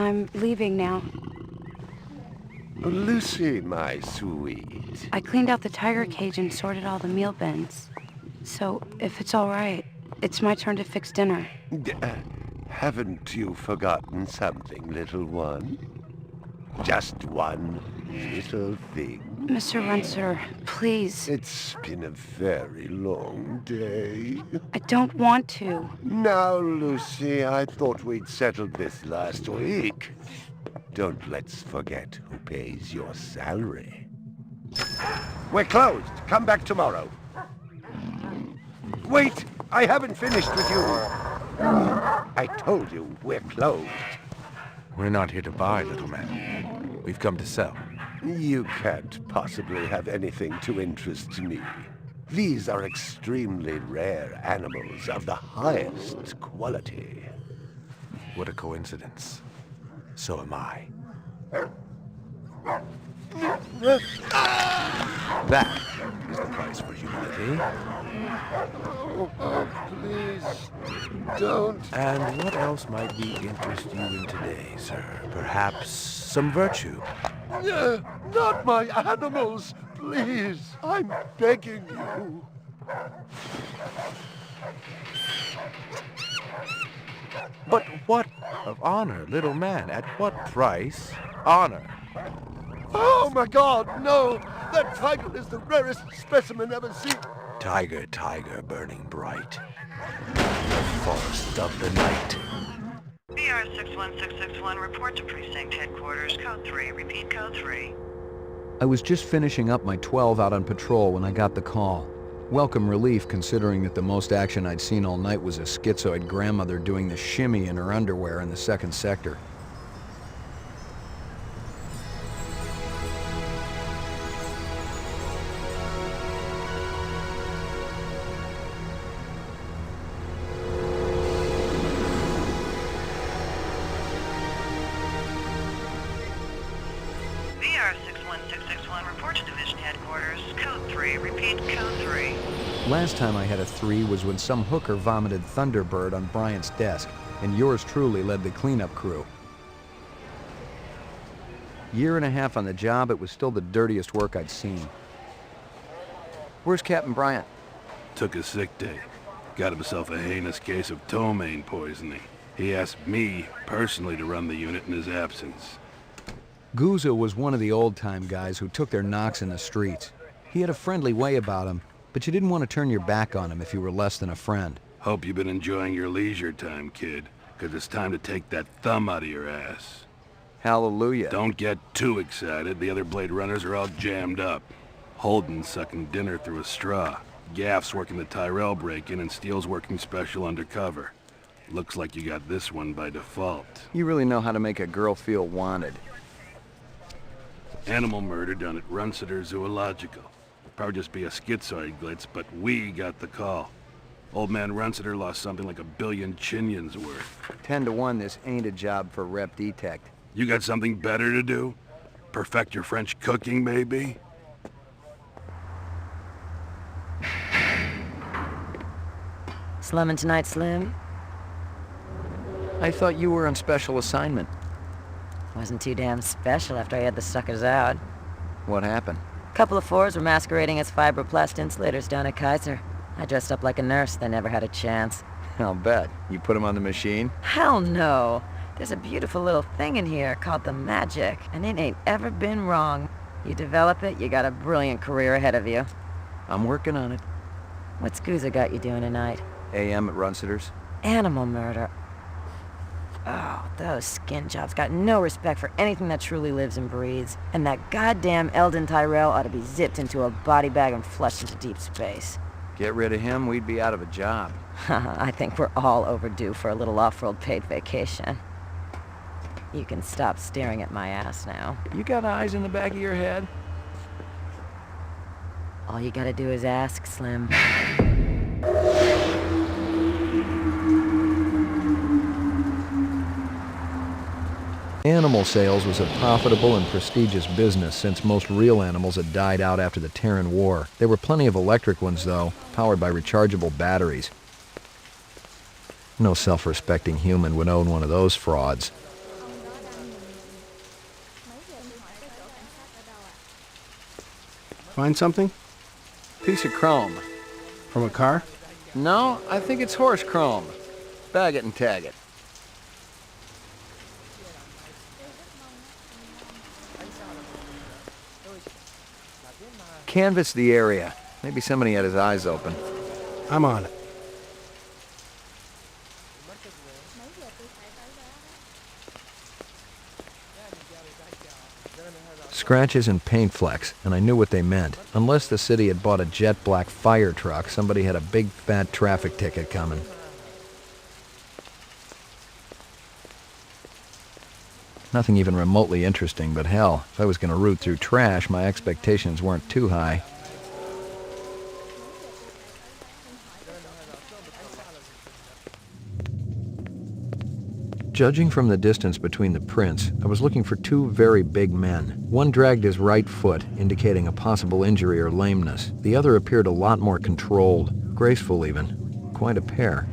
I'm leaving now. Lucy, my sweet. I cleaned out the tiger cage and sorted all the meal bins. So, if it's all right, it's my turn to fix dinner. Haven't you forgotten something, little one? Just one little thing. Mr. Runciter, please. It's been a very long day. I don't want to. Now, Lucy, I thought we'd settled this last week. Don't let's forget who pays your salary. We're closed. Come back tomorrow. Wait! I haven't finished with you. I told you, we're closed. We're not here to buy, little man. We've come to sell. You can't possibly have anything to interest me. These are extremely rare animals of the highest quality. What a coincidence. So am I. That is the price for humility. Oh, please, don't. And what else might we interest you in today, sir? Perhaps some virtue? Not my animals, please. I'm begging you. But what of honor, little man? At what price? Honor. Oh, my God, no! That tiger is the rarest specimen ever seen. Tiger, tiger, burning bright. The forest of the night. BR 61661, report to Precinct Headquarters, Code 3. Repeat, Code 3. I was just finishing up my 12 out on patrol when I got the call. Welcome relief, considering that the most action I'd seen all night was a schizoid grandmother doing the shimmy in her underwear in the second sector. BR 61661, report to Division Headquarters, Code 3. Repeat, Code 3. Last time I had a 3 was when some hooker vomited Thunderbird on Bryant's desk, and yours truly led the cleanup crew. Year and a half on the job, it was still the dirtiest work I'd seen. Where's Captain Bryant? Took a sick day. Got himself a heinous case of ptomaine poisoning. He asked me, personally, to run the unit in his absence. Gouza was one of the old-time guys who took their knocks in the streets. He had a friendly way about him, but you didn't want to turn your back on him if you were less than a friend. Hope you've been enjoying your leisure time, kid, 'cause it's time to take that thumb out of your ass. Hallelujah. Don't get too excited. The other Blade Runners are all jammed up. Holden's sucking dinner through a straw. Gaff's working the Tyrell break-in, and Steele's working special undercover. Looks like you got this one by default. You really know how to make a girl feel wanted. Animal murder done at Runciter Zoological. Probably just be a schizoid glitz, but we got the call. Old man Runciter lost something like 1 billion chinions worth. 10 to 1, this ain't a job for Rep Detect. You got something better to do? Perfect your French cooking, maybe? Slumming tonight, Slim? I thought you were on special assignment. Wasn't too damn special after I had the suckers out. What happened? Couple of fours were masquerading as fibroplast insulators down at Kaiser. I dressed up like a nurse. They never had a chance. I'll bet. You put them on the machine? Hell no. There's a beautiful little thing in here called the Magic, and it ain't ever been wrong. You develop it, you got a brilliant career ahead of you. I'm working on it. What's Gouza got you doing tonight? AM at Runciter's. Animal murder. Oh, those skin jobs got no respect for anything that truly lives and breathes. And that goddamn Eldon Tyrell ought to be zipped into a body bag and flushed into deep space. Get rid of him, we'd be out of a job. I think we're all overdue for a little off-world paid vacation. You can stop staring at my ass now. You got eyes in the back of your head? All you gotta do is ask, Slim. Animal sales was a profitable and prestigious business since most real animals had died out after the Terran War. There were plenty of electric ones, though, powered by rechargeable batteries. No self-respecting human would own one of those frauds. Find something? Piece of chrome. From a car? No, I think it's horse chrome. Bag it and tag it. Canvass the area. Maybe somebody had his eyes open. I'm on it. Scratches and paint flecks, and I knew what they meant. Unless the city had bought a jet black fire truck, somebody had a big fat traffic ticket coming. Nothing even remotely interesting, but hell, if I was going to root through trash, my expectations weren't too high. Judging from the distance between the prints, I was looking for two very big men. One dragged his right foot, indicating a possible injury or lameness. The other appeared a lot more controlled, graceful even. Quite a pair.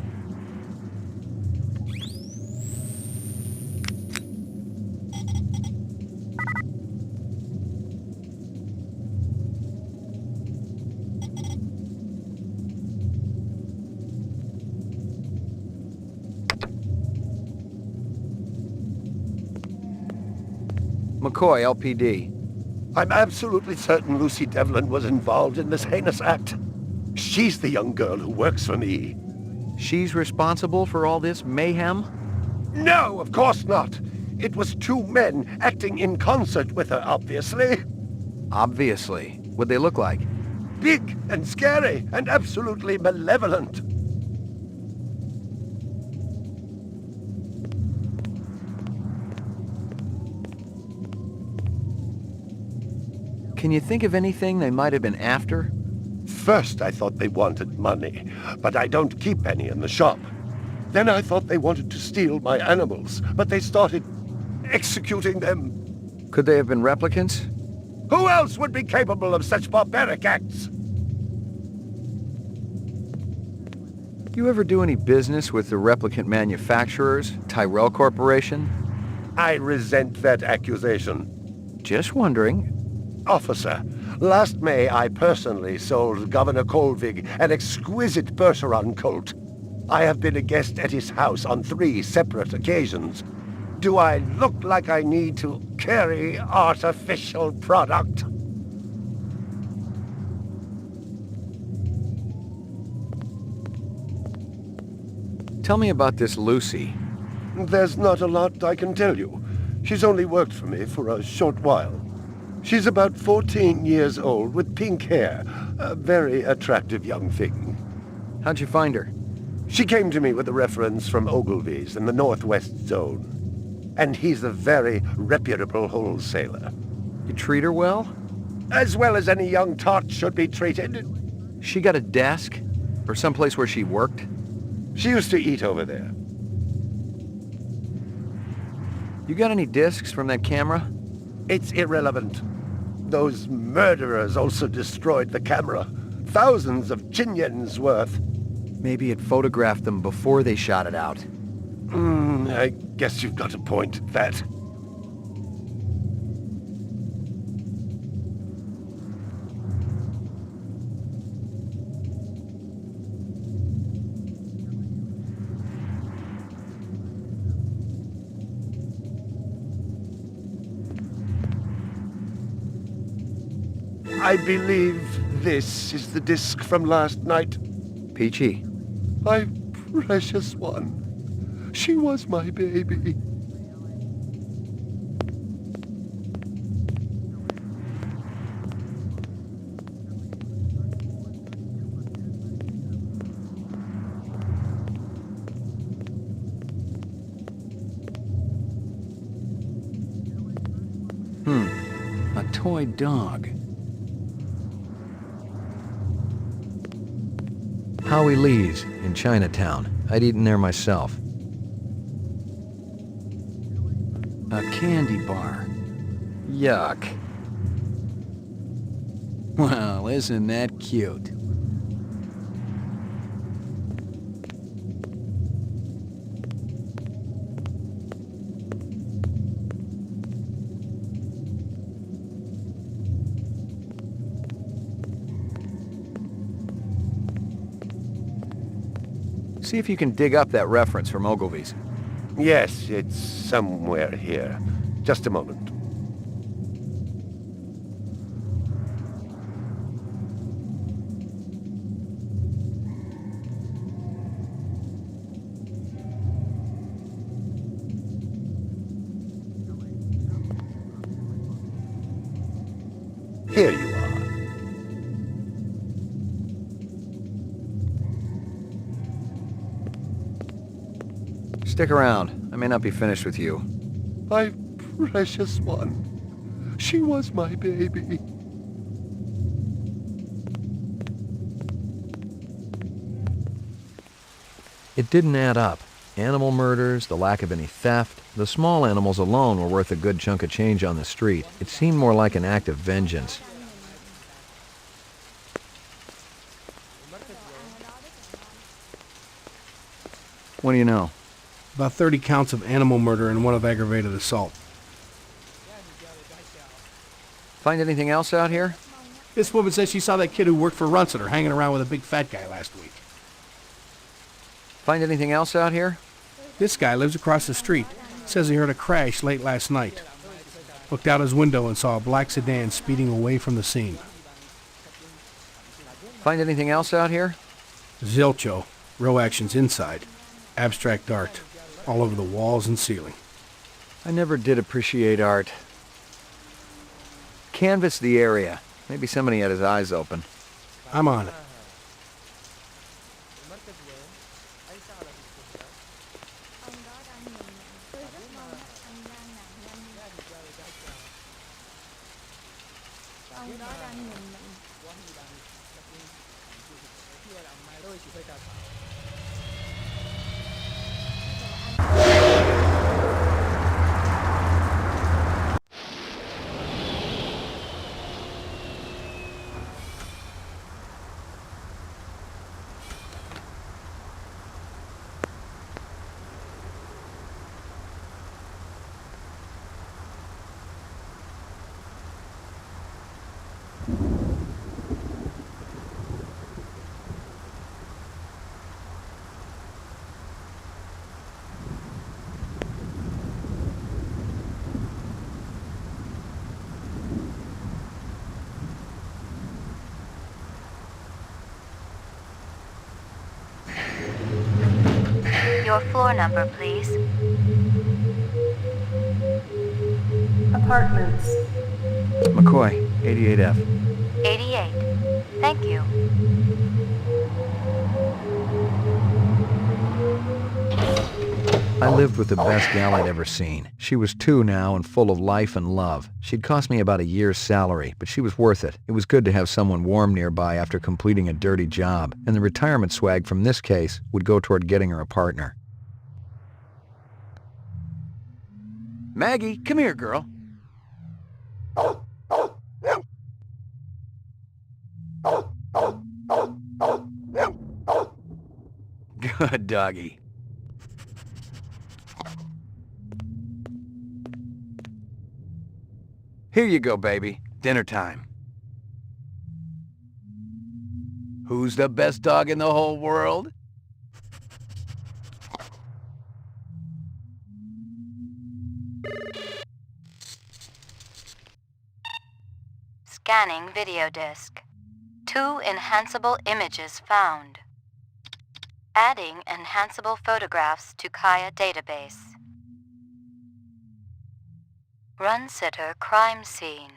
McCoy, LPD. I'm absolutely certain Lucy Devlin was involved in this heinous act. She's the young girl who works for me. She's responsible for all this mayhem? No, of course not. It was two men acting in concert with her, obviously. Obviously. What'd they look like? Big and scary and absolutely malevolent. Can you think of anything they might have been after? First I thought they wanted money, but I don't keep any in the shop. Then I thought they wanted to steal my animals, but they started executing them. Could they have been replicants? Who else would be capable of such barbaric acts? You ever do any business with the replicant manufacturers, Tyrell Corporation? I resent that accusation. Just wondering. Officer, last May I personally sold Governor Colvig an exquisite Bergeron colt. I have been a guest at his house on 3 separate occasions. Do I look like I need to carry artificial product? Tell me about this Lucy. There's not a lot I can tell you. She's only worked for me for a short while. She's about 14 years old with pink hair. A very attractive young thing. How'd you find her? She came to me with a reference from Ogilvy's in the Northwest Zone. And he's a very reputable wholesaler. You treat her well? As well as any young tot should be treated. She got a desk? Or someplace where she worked? She used to eat over there. You got any discs from that camera? It's irrelevant. Those murderers also destroyed the camera. Thousands of Jinyens worth. Maybe it photographed them before they shot it out. I guess you've got a point at that. I believe this is the disc from last night. Peachy. My precious one. She was my baby. A toy dog. Howie Lee's in Chinatown. I'd eaten there myself. A candy bar. Yuck. Well, isn't that cute? See if you can dig up that reference from Ogilvy's. Yes, it's somewhere here. Just a moment. Here you are. Stick around. I may not be finished with you. My precious one. She was my baby. It didn't add up. Animal murders, the lack of any theft, the small animals alone were worth a good chunk of change on the street. It seemed more like an act of vengeance. What do you know? About 30 counts of animal murder and one of aggravated assault. Find anything else out here? This woman says she saw that kid who worked for Runciter hanging around with a big fat guy last week. Find anything else out here? This guy lives across the street. Says he heard a crash late last night. Looked out his window and saw a black sedan speeding away from the scene. Find anything else out here? Zilcho. Row actions inside. Abstract art. All over the walls and ceiling. I never did appreciate art. Canvass the area. Maybe somebody had his eyes open. I'm on it. Your floor number, please. Apartments. McCoy, 88F. 88. Thank you. I lived with the best gal I'd ever seen. She was 2 now and full of life and love. She'd cost me about a year's salary, but she was worth it. It was good to have someone warm nearby after completing a dirty job, and the retirement swag from this case would go toward getting her a partner. Maggie, come here, girl. Good doggy. Here you go, baby. Dinner time. Who's the best dog in the whole world? Scanning video disk. 2 enhanceable images found. Adding enhanceable photographs to Kaya database. Runciter crime scene.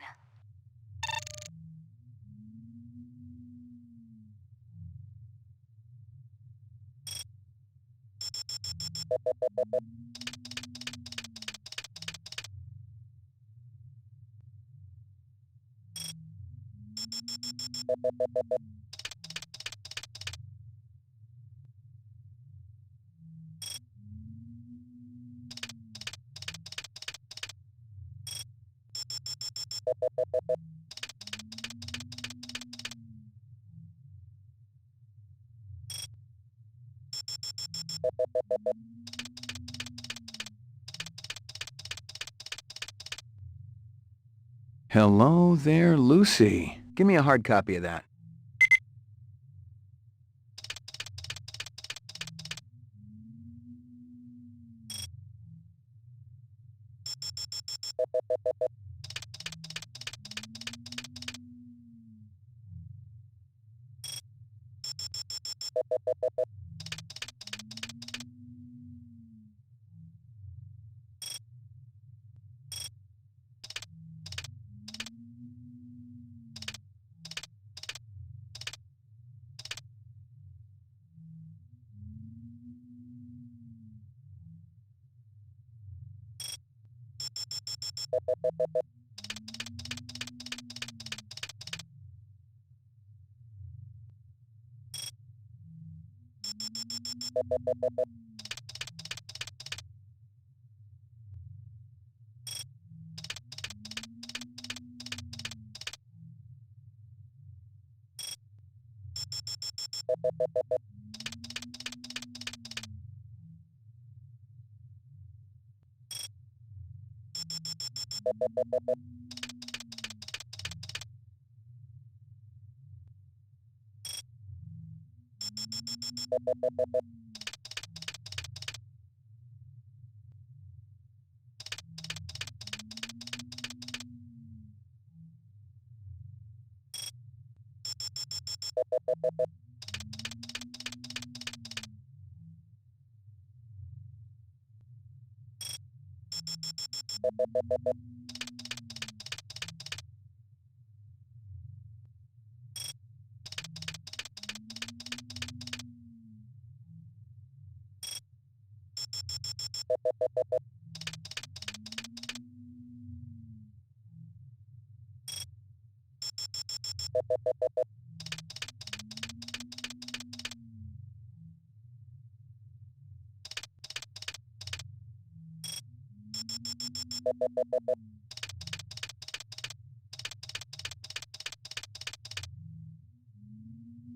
Hello there, Lucy. Give me a hard copy of that.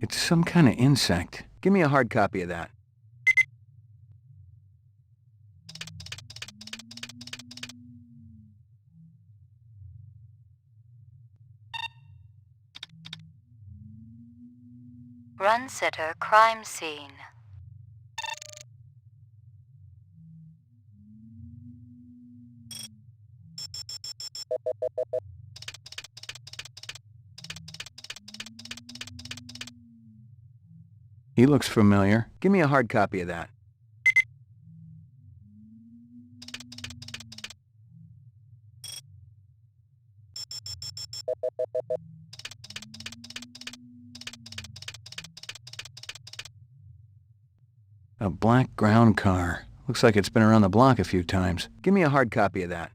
It's some kind of insect. Give me a hard copy of that. Run sitter, crime scene. He looks familiar. Give me a hard copy of that. A black ground car. Looks like it's been around the block a few times. Give me a hard copy of that.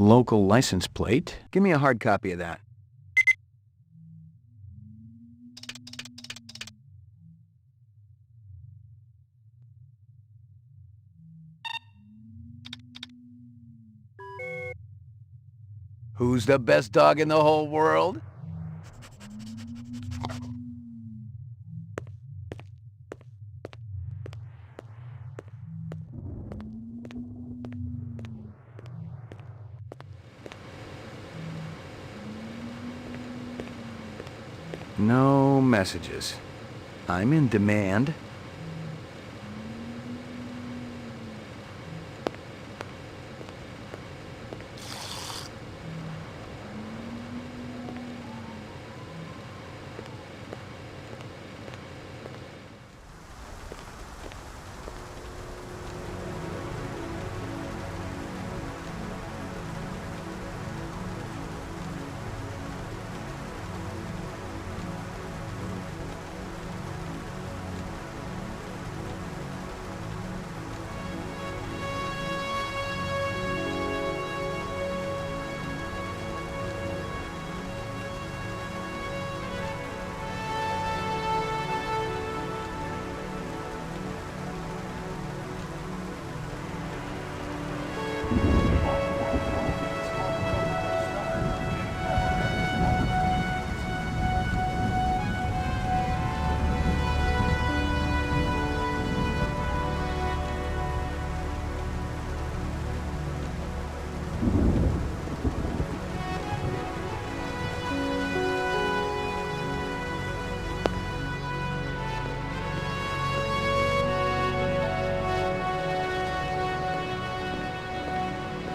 Local license plate. Give me a hard copy of that. Who's the best dog in the whole world? No messages. I'm in demand.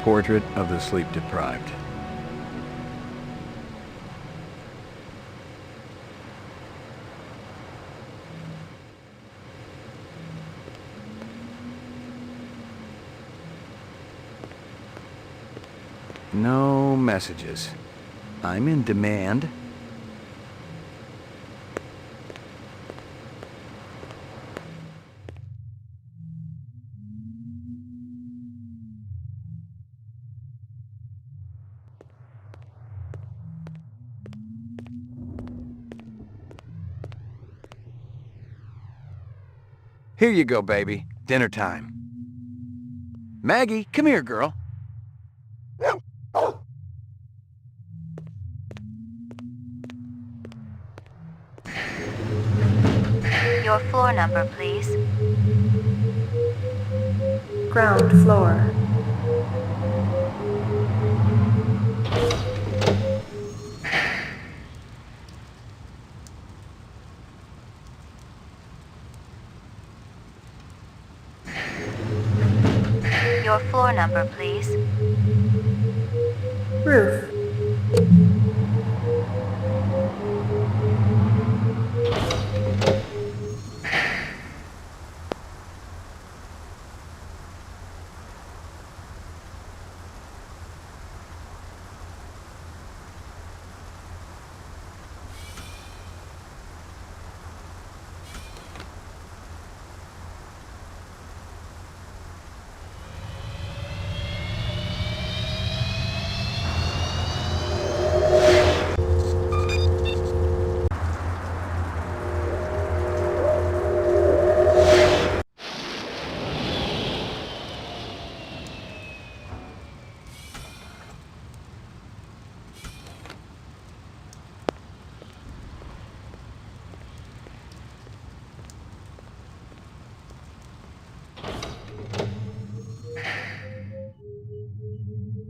portrait of the sleep-deprived. No messages. I'm in demand. Here you go, baby. Dinner time. Maggie, come here, girl. Your floor number, please. Ground floor. Your floor number, please. Roof.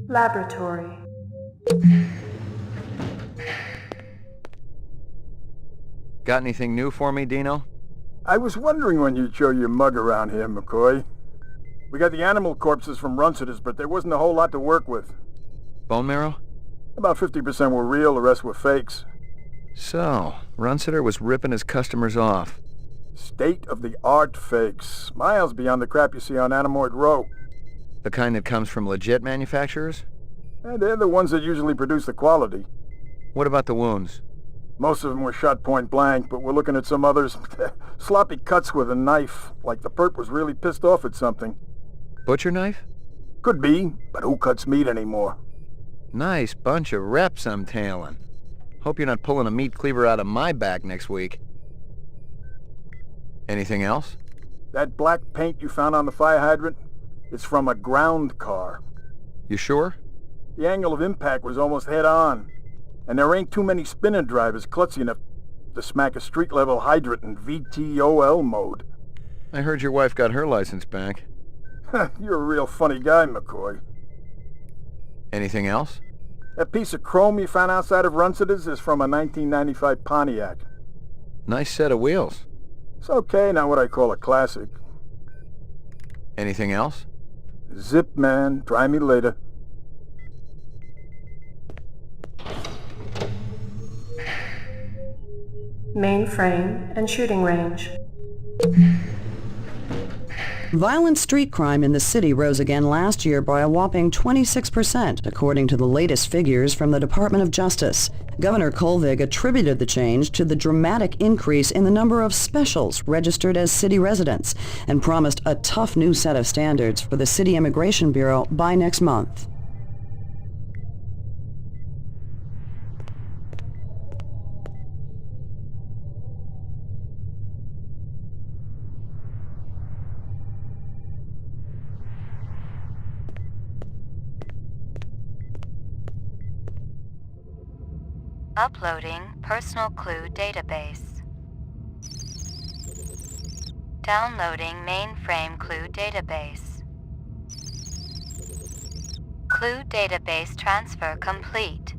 Laboratory. Got anything new for me, Dino? I was wondering when you'd show your mug around here, McCoy. We got the animal corpses from Runciter's, but there wasn't a whole lot to work with. Bone marrow? About 50% were real, the rest were fakes. So, Runciter was ripping his customers off. State-of-the-art fakes. Miles beyond the crap you see on Anamoid Row. The kind that comes from legit manufacturers? And they're the ones that usually produce the quality. What about the wounds? Most of them were shot point blank, but we're looking at some others. Sloppy cuts with a knife, like the perp was really pissed off at something. Butcher knife? Could be, but who cuts meat anymore? Nice bunch of reps I'm tailing. Hope you're not pulling a meat cleaver out of my back next week. Anything else? That black paint you found on the fire hydrant? It's from a ground car. You sure? The angle of impact was almost head-on. And there ain't too many spinning drivers klutzy enough to smack a street-level hydrant in VTOL mode. I heard your wife got her license back. You're a real funny guy, McCoy. Anything else? That piece of chrome you found outside of Runciter's is from a 1995 Pontiac. Nice set of wheels. It's okay, not what I call a classic. Anything else? Zip, man. Try me later. Mainframe and shooting range. Violent street crime in the city rose again last year by a whopping 26%, according to the latest figures from the Department of Justice. Governor Kolvig attributed the change to the dramatic increase in the number of specials registered as city residents and promised a tough new set of standards for the City Immigration Bureau by next month. Uploading personal clue database. Downloading mainframe clue database. Clue database transfer complete.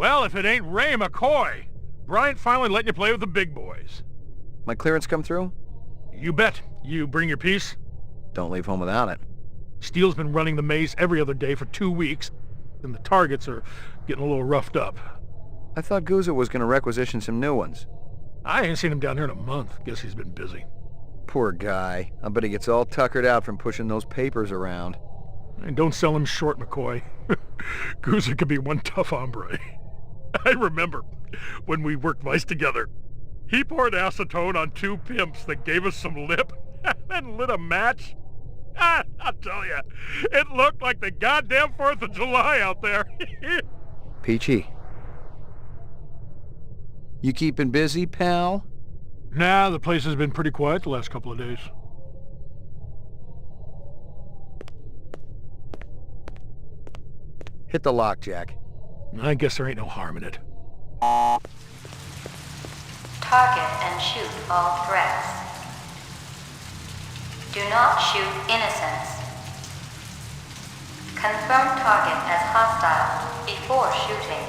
Well, if it ain't Ray McCoy. Bryant finally letting you play with the big boys. My clearance come through? You bet. You bring your piece? Don't leave home without it. Steele's been running the maze every other day for 2 weeks, and the targets are getting a little roughed up. I thought Guzzo was going to requisition some new ones. I ain't seen him down here in a month. Guess he's been busy. Poor guy. I bet he gets all tuckered out from pushing those papers around. And don't sell him short, McCoy. Guzzo could be one tough hombre. I remember when we worked Vice together. He poured acetone on 2 pimps that gave us some lip and lit a match. I'll tell you, it looked like the goddamn 4th of July out there. Peachy. You keeping busy, pal? Nah, the place has been pretty quiet the last couple of days. Hit the lock, Jack. I guess there ain't no harm in it. Target and shoot all threats. Do not shoot innocents. Confirm target as hostile before shooting.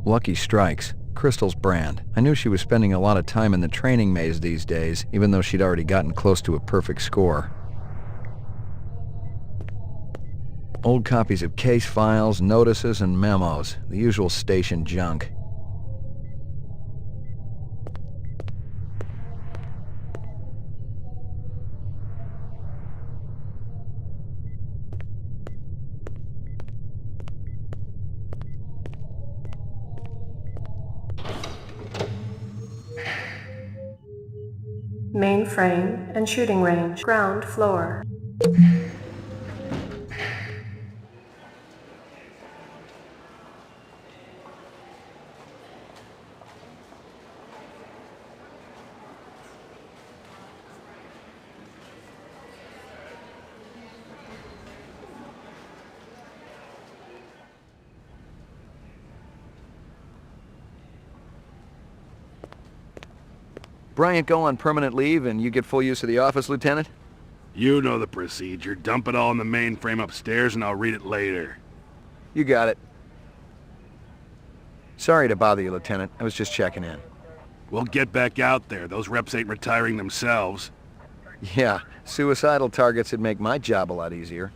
Lucky Strikes, Crystal's brand. I knew she was spending a lot of time in the training maze these days, even though she'd already gotten close to a perfect score. Old copies of case files, notices, and memos. The usual station junk. Mainframe and shooting range. Ground floor. Bryant go on permanent leave and you get full use of the office, Lieutenant? You know the procedure. Dump it all in the mainframe upstairs and I'll read it later. You got it. Sorry to bother you, Lieutenant. I was just checking in. We'll get back out there. Those reps ain't retiring themselves. Yeah, suicidal targets would make my job a lot easier.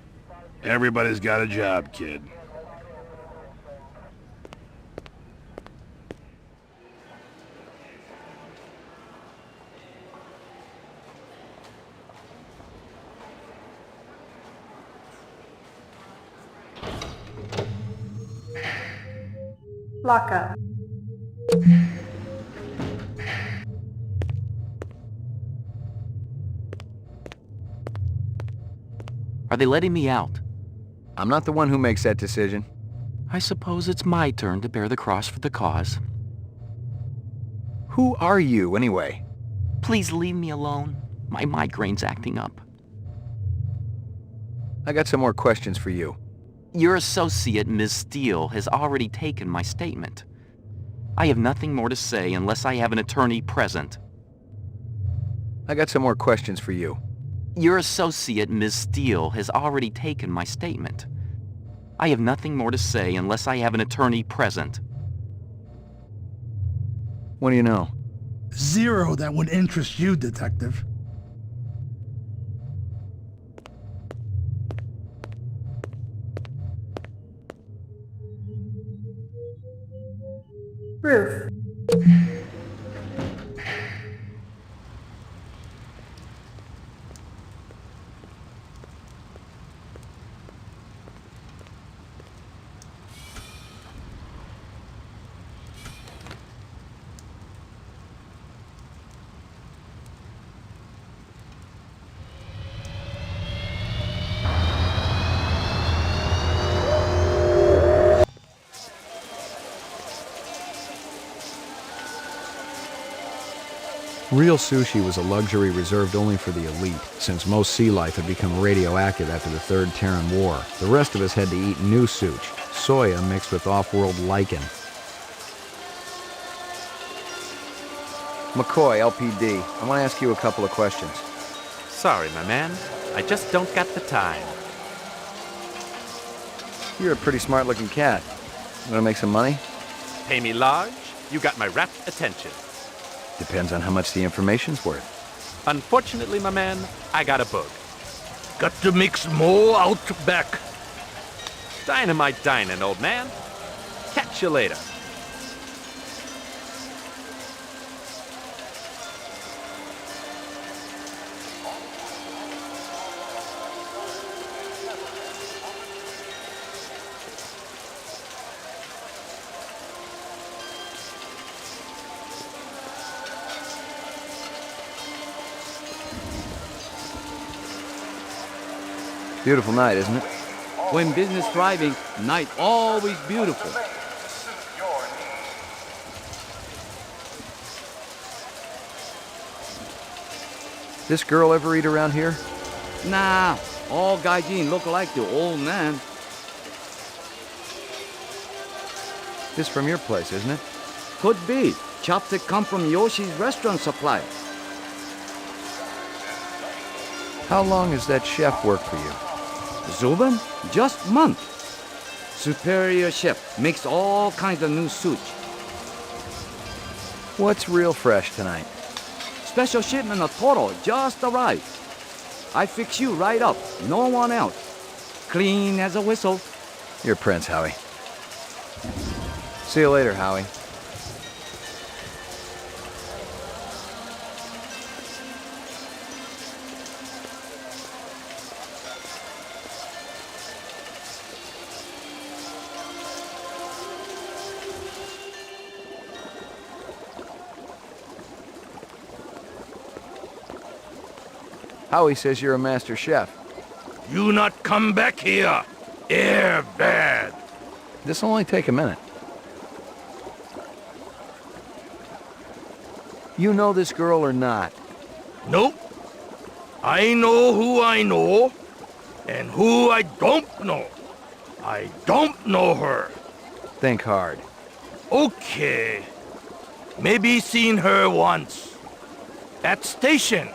Everybody's got a job, kid. Lockup. Are they letting me out? I'm not the one who makes that decision. I suppose it's my turn to bear the cross for the cause. Who are you, anyway? Please leave me alone. My migraine's acting up. I got some more questions for you. Your associate, Ms. Steele, has already taken my statement. I have nothing more to say unless I have an attorney present. I got some more questions for you. Your associate, Ms. Steele, has already taken my statement. I have nothing more to say unless I have an attorney present. What do you know? Zero that would interest you, Detective. Roof. Real sushi was a luxury reserved only for the elite, since most sea life had become radioactive after the Third Terran War. The rest of us had to eat new sushi, soya mixed with off-world lichen. McCoy, LPD, I want to ask you a couple of questions. Sorry, my man. I just don't got the time. You're a pretty smart-looking cat. Want to make some money? Pay me large, you got my rapt attention. Depends on how much the information's worth. Unfortunately, my man, I got a bug. Got to mix more out back. Dynamite dining, old man. Catch you later. Beautiful night, isn't it? When business thriving, night always beautiful. This girl ever eat around here? Nah, all gaijin look like the old man. This from your place, isn't it? Could be. Chopstick come from Yoshi's restaurant supply. How long has that chef worked for you? Zubin? Just month. Superior chef makes all kinds of new sushi. What's real fresh tonight? Special shipment of Toro just arrived. I fix you right up, no one else. Clean as a whistle. You're Prince, Howie. See you later, Howie. Howie says you're a master chef. You not come back here. Air bad. This'll only take a minute. You know this girl or not? Nope. I know who I know, and who I don't know. I don't know her. Think hard. Okay. Maybe seen her once. At station.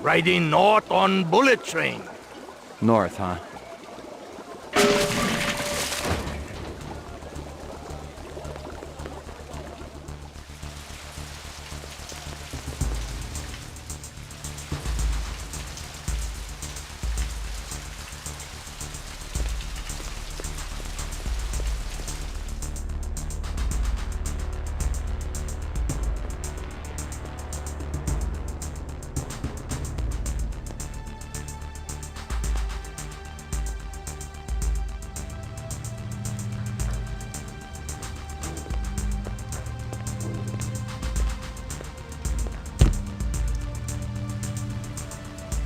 Riding north on bullet train. North, huh?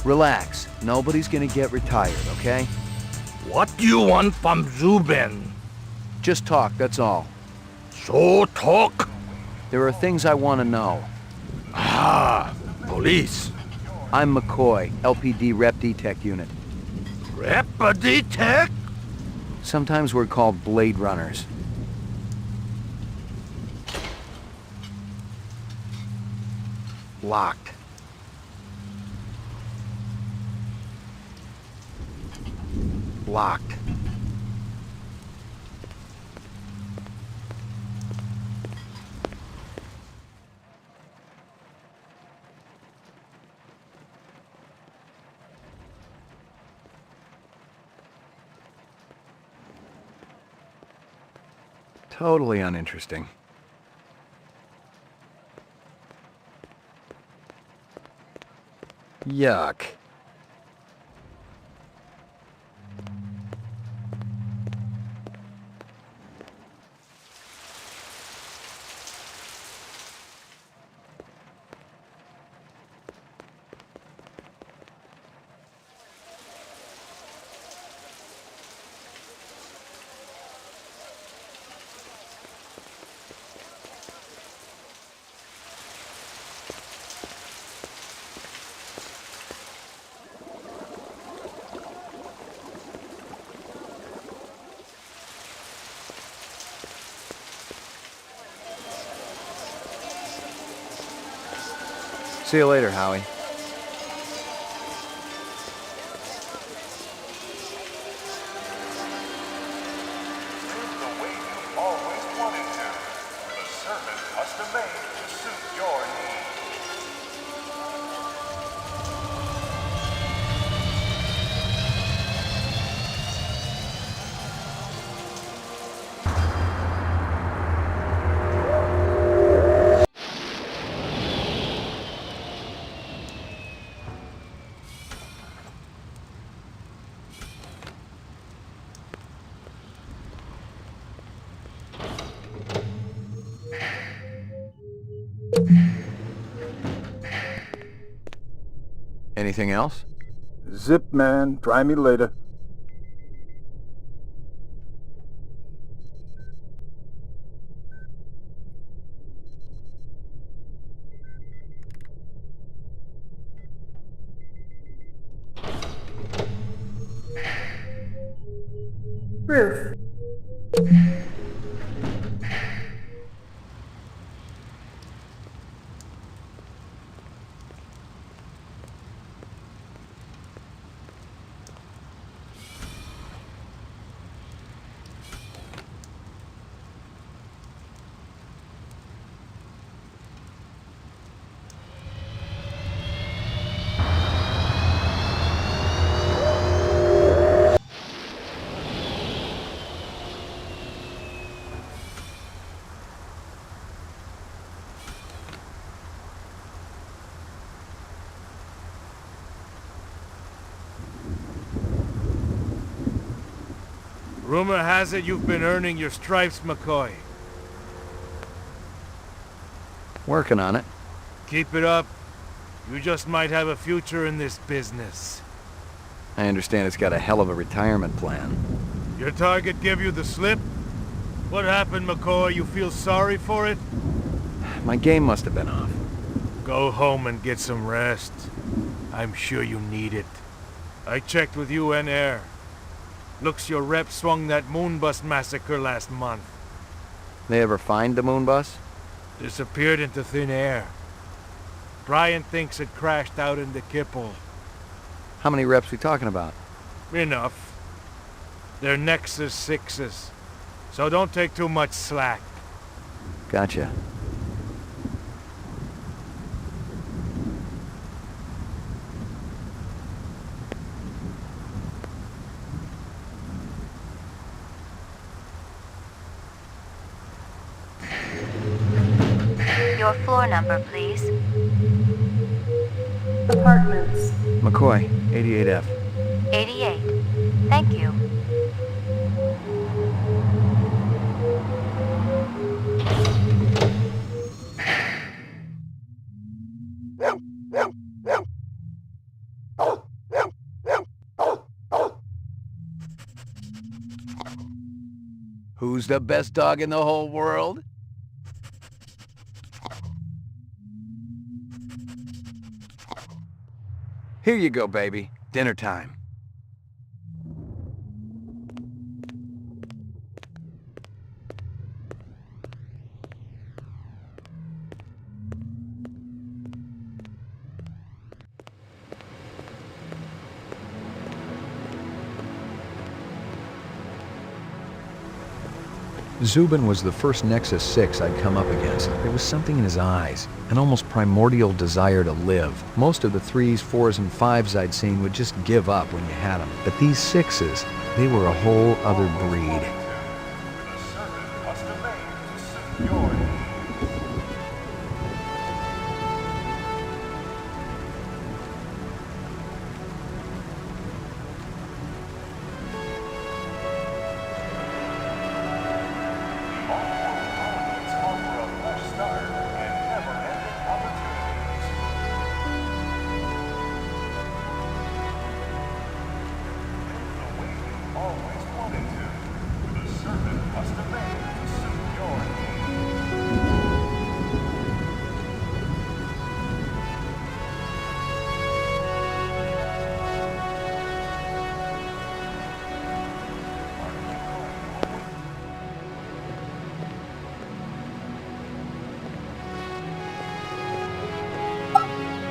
Relax. Nobody's gonna get retired, okay? What do you want from Zubin? Just talk, that's all. So talk? There are things I want to know. Ah, police. I'm McCoy, LPD Rep D-Tech Unit. Rep D-Tech? Sometimes we're called Blade Runners. Locked. Locked. Totally uninteresting. Yuck. See you later, Howie. Anything else? Zip, man. Try me later. Roof. Rumor has it you've been earning your stripes, McCoy. Working on it. Keep it up. You just might have a future in this business. I understand it's got a hell of a retirement plan. Your target gave you the slip? What happened, McCoy? You feel sorry for it? My game must have been off. Go home and get some rest. I'm sure you need it. I checked with UN Air. Looks your rep swung that Moonbus massacre last month. They ever find the Moonbus? Disappeared into thin air. Bryant thinks it crashed out in the Kipple. How many reps we talking about? Enough. They're Nexus 6s. So don't take too much slack. Gotcha. Your floor number, please. Apartments. McCoy, 88F. 88. Thank you. Who's the best dog in the whole world? Here you go, baby. Dinner time. Zubin was the first Nexus 6 I'd come up against. There was something in his eyes, an almost primordial desire to live. Most of the 3s, 4s, and 5s I'd seen would just give up when you had them. But these 6s, they were a whole other breed.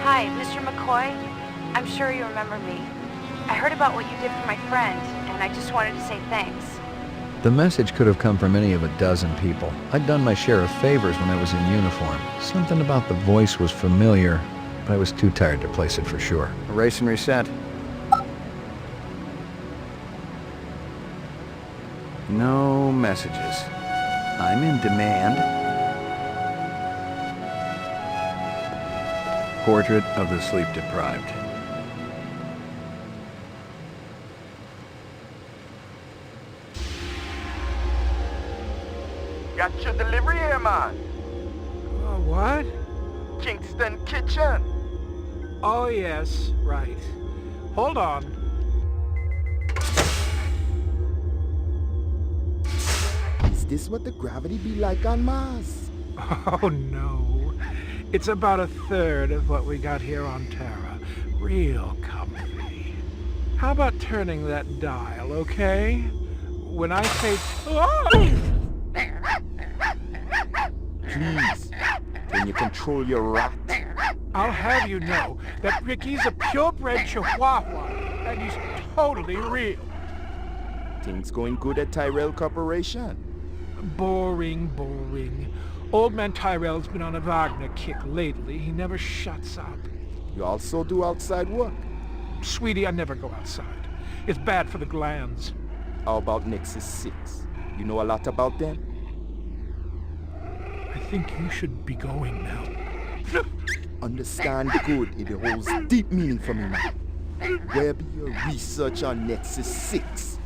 Hi, Mr. McCoy. I'm sure you remember me. I heard about what you did for my friend, and I just wanted to say thanks. The message could have come from any of a dozen people. I'd done my share of favors when I was in uniform. Something about the voice was familiar, but I was too tired to place it for sure. Erase and reset. No messages. I'm in demand. Portrait of the sleep-deprived. Got your delivery here, man. What? Kingston Kitchen. Oh, yes, right. Hold on. Is this what the gravity be like on Mars? Oh, no. It's about a third of what we got here on Terra. Real comfy. How about turning that dial, okay? When I say... Oh! Please, can you control your rat? I'll have you know that Ricky's a purebred Chihuahua, and he's totally real. Things going good at Tyrell Corporation? Boring, boring. Old man Tyrell's been on a Wagner kick lately. He never shuts up. You also do outside work? Sweetie, I never go outside. It's bad for the glands. How about Nexus 6? You know a lot about them? I think you should be going now. Understand good, it holds deep meaning for me now. Where be your research on Nexus 6?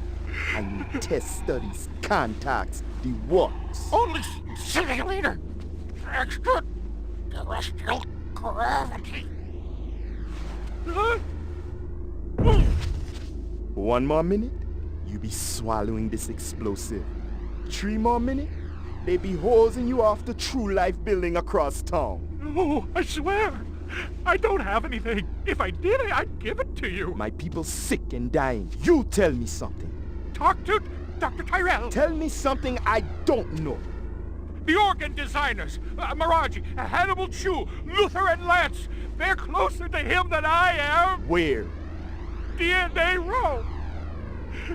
I need test studies, contacts, the works. Only simulator. Extraterrestrial gravity. 1 more minute, you be swallowing this explosive. 3 more minutes, they be hosing you off the True Life building across town. No, I swear. I don't have anything. If I did, I'd give it to you. My people sick and dying. You tell me something. Talk to Dr. Tyrell. Tell me something I don't know. The organ designers, Miraji, Hannibal Chu, Luther and Lance. They're closer to him than I am. Where? DNA Row.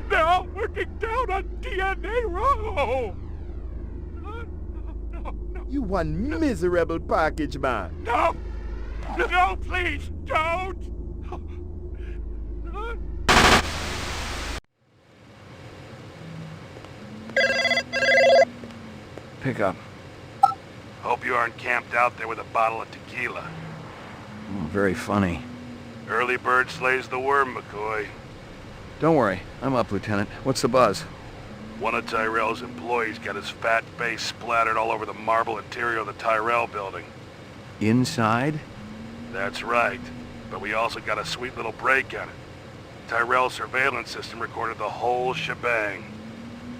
They're all working down on DNA Row. No. You one miserable package, man. No! No, please, don't! Pick up. Hope you aren't camped out there with a bottle of tequila. Oh, very funny. Early bird slays the worm, McCoy. Don't worry, I'm up, Lieutenant. What's the buzz? One of Tyrell's employees got his fat face splattered all over the marble interior of the Tyrell building. Inside? That's right, but we also got a sweet little break on it. Tyrell's surveillance system recorded the whole shebang.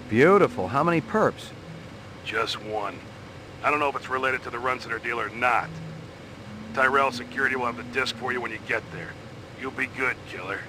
Beautiful. How many perps? Just one. I don't know if it's related to the Runciter deal or not. Tyrell security will have the disc for you when you get there. You'll be good, killer.